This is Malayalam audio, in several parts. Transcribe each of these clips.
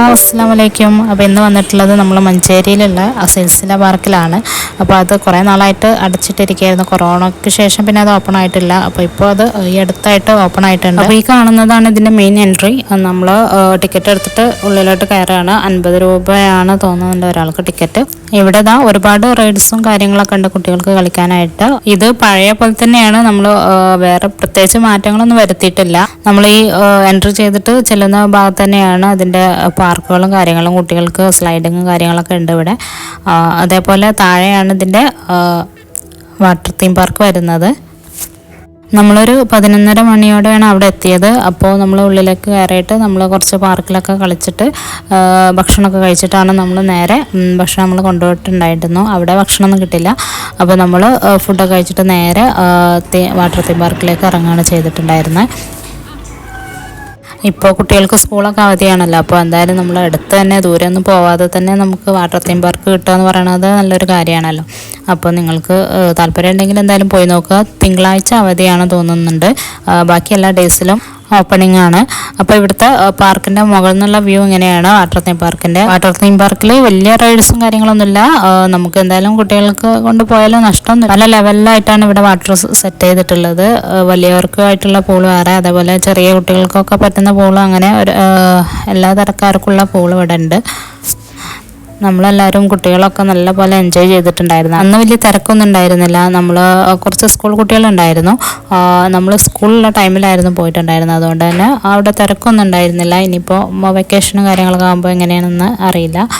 അസ്സലാമലൈക്കും. അപ്പോൾ ഇന്ന് വന്നിട്ടുള്ളത് നമ്മൾ മഞ്ചേരിയിലുള്ള സിൽസില പാർക്കിലാണ്. അപ്പോൾ അത് കുറേ നാളായിട്ട് അടച്ചിട്ടിരിക്കുകയായിരുന്നു. കൊറോണയ്ക്ക് ശേഷം പിന്നെ അത് ഓപ്പൺ ആയിട്ടില്ല. അപ്പോൾ ഇപ്പോൾ അത് ഈ അടുത്തായിട്ട് ഓപ്പൺ ആയിട്ടുണ്ട്. അപ്പോൾ ഈ കാണുന്നതാണ് ഇതിൻ്റെ മെയിൻ എൻട്രി. നമ്മൾ ടിക്കറ്റ് എടുത്തിട്ട് ഉള്ളിലോട്ട് കയറുകയാണ്. 50 രൂപയാണ് തോന്നുന്നുണ്ട് ഒരാൾക്ക് ടിക്കറ്റ്. ഇവിടെ ഒരുപാട് റൈഡ്സും കാര്യങ്ങളൊക്കെ ഉണ്ട് കുട്ടികൾക്ക് കളിക്കാനായിട്ട്. ഇത് പഴയ പോലെ തന്നെയാണ്. നമ്മൾ വേറെ പ്രത്യേകിച്ച് മാറ്റങ്ങളൊന്നും വരുത്തിയിട്ടില്ല. നമ്മൾ ഈ എൻട്രി ചെയ്തിട്ട് ചെല്ലുന്ന ഭാഗത്ത് തന്നെയാണ് അതിൻ്റെ പാർക്കുകളും കാര്യങ്ങളും, കുട്ടികൾക്ക് സ്ലൈഡിങ്ങും കാര്യങ്ങളൊക്കെ ഉണ്ട് ഇവിടെ. അതേപോലെ താഴെയാണ് ഇതിൻ്റെ വാട്ടർ തീം പാർക്ക് വരുന്നത്. നമ്മളൊരു 11:30 മണിയോടെയാണ് അവിടെ എത്തിയത്. അപ്പോൾ നമ്മൾ ഉള്ളിലേക്ക് കയറിയിട്ട് നമ്മൾ കുറച്ച് പാർക്കിലൊക്കെ കളിച്ചിട്ട് ഭക്ഷണമൊക്കെ കഴിച്ചിട്ടാണ് നമ്മൾ നേരെ ഭക്ഷണം നമ്മൾ കൊണ്ടുപോയിട്ടുണ്ടായിരുന്നു. അവിടെ ഭക്ഷണമൊന്നും കിട്ടില്ല. അപ്പോൾ നമ്മൾ ഫുഡൊക്കെ കഴിച്ചിട്ട് നേരെ വാട്ടർ തീം പാർക്കിലേക്ക് ഇറങ്ങുകയാണ് ചെയ്തിട്ടുണ്ടായിരുന്നത്. ഇപ്പോൾ കുട്ടികൾക്ക് സ്കൂളൊക്കെ അവധിയാണല്ലോ. അപ്പോൾ എന്തായാലും നമ്മൾ അടുത്ത് തന്നെ, ദൂരെ ഒന്നും പോവാതെ തന്നെ നമുക്ക് വാട്ടർ തീം പാർക്ക് കിട്ടുക എന്ന് പറയുന്നത് നല്ലൊരു കാര്യമാണല്ലോ. അപ്പോൾ നിങ്ങൾക്ക് താല്പര്യം ഉണ്ടെങ്കിൽ എന്തായാലും പോയി നോക്കുക. തിങ്കളാഴ്ച അവധിയാണ് തോന്നുന്നുണ്ട്. ബാക്കി എല്ലാ ഡേയ്സിലും ഓപ്പണിംഗ് ആണ്. അപ്പോൾ ഇവിടുത്തെ പാർക്കിൻ്റെ മുകളിൽ നിന്നുള്ള വ്യൂ ഇങ്ങനെയാണ്. വാട്ടർ തീം പാർക്കിൽ വലിയ റൈഡ്സും കാര്യങ്ങളൊന്നുമില്ല. നമുക്ക് എന്തായാലും കുട്ടികൾക്ക് കൊണ്ടുപോയാലും നഷ്ടമൊന്നും. പല ലെവലിലായിട്ടാണ് ഇവിടെ വാട്ടർ സെറ്റ് ചെയ്തിട്ടുള്ളത്. വലിയവർക്കായിട്ടുള്ള പൂൾ വേറെ, അതേപോലെ ചെറിയ കുട്ടികൾക്കൊക്കെ പറ്റുന്ന പൂളും, അങ്ങനെ എല്ലാ തരക്കാർക്കുള്ള പൂൾ ഇവിടെ ഉണ്ട്. നമ്മളെല്ലാവരും കുട്ടികളൊക്കെ നല്ലപോലെ എൻജോയ് ചെയ്തിട്ടുണ്ടായിരുന്നു. അന്ന് വലിയ തിരക്കൊന്നും ഉണ്ടായിരുന്നില്ല. നമ്മൾ കുറച്ച് സ്കൂൾ കുട്ടികളുണ്ടായിരുന്നു. നമ്മൾ സ്കൂളിലുള്ള ടൈമിലായിരുന്നു പോയിട്ടുണ്ടായിരുന്നത്. അതുകൊണ്ട് തന്നെ അവിടെ തിരക്കൊന്നും ഉണ്ടായിരുന്നില്ല. ഇനിയിപ്പോൾ വെക്കേഷനും കാര്യങ്ങളൊക്കെ ആകുമ്പോൾ എങ്ങനെയാണെന്ന് അറിയില്ല.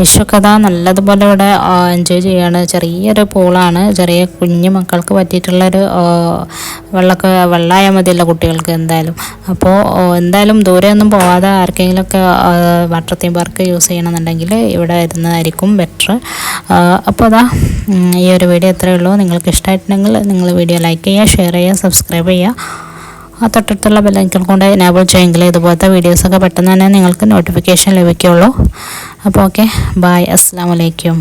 യശുക്കഥ നല്ലതുപോലെ ഇവിടെ എൻജോയ് ചെയ്യാണ്. ചെറിയൊരു പൂളാണ്. ചെറിയ കുഞ്ഞു മക്കൾക്ക് പറ്റിയിട്ടുള്ളൊരു വെള്ളമായാൽ മതിയല്ലോ കുട്ടികൾക്ക് എന്തായാലും. അപ്പോൾ എന്തായാലും ദൂരെ ഒന്നും പോവാതെ ആർക്കെങ്കിലുമൊക്കെ വാട്ടർ തീം പാർക്ക് യൂസ് ചെയ്യണമെന്നുണ്ടെങ്കിൽ ഇവിടെ വരുന്നതായിരിക്കും ബെറ്റർ. അപ്പോൾ ഈ ഒരു വീഡിയോ ഇത്രയേ ഉള്ളൂ. നിങ്ങൾക്ക് ഇഷ്ടമായിട്ടുണ്ടെങ്കിൽ നിങ്ങൾ വീഡിയോ ലൈക്ക് ചെയ്യുക, ഷെയർ ചെയ്യുക, സബ്സ്ക്രൈബ് ചെയ്യുക. തൊട്ടടുത്തുള്ള ബെല്ലൈക്കൺ കൊണ്ട് എനേബിൾ ചെയ്യുമെങ്കിൽ ഇതുപോലത്തെ വീഡിയോസൊക്കെ പെട്ടെന്ന് തന്നെ നിങ്ങൾക്ക് നോട്ടിഫിക്കേഷൻ ലഭിക്കുകയുള്ളൂ. അപ്പോൾ ഓക്കെ, ബൈ, അസ്സലാമു അലൈക്കും.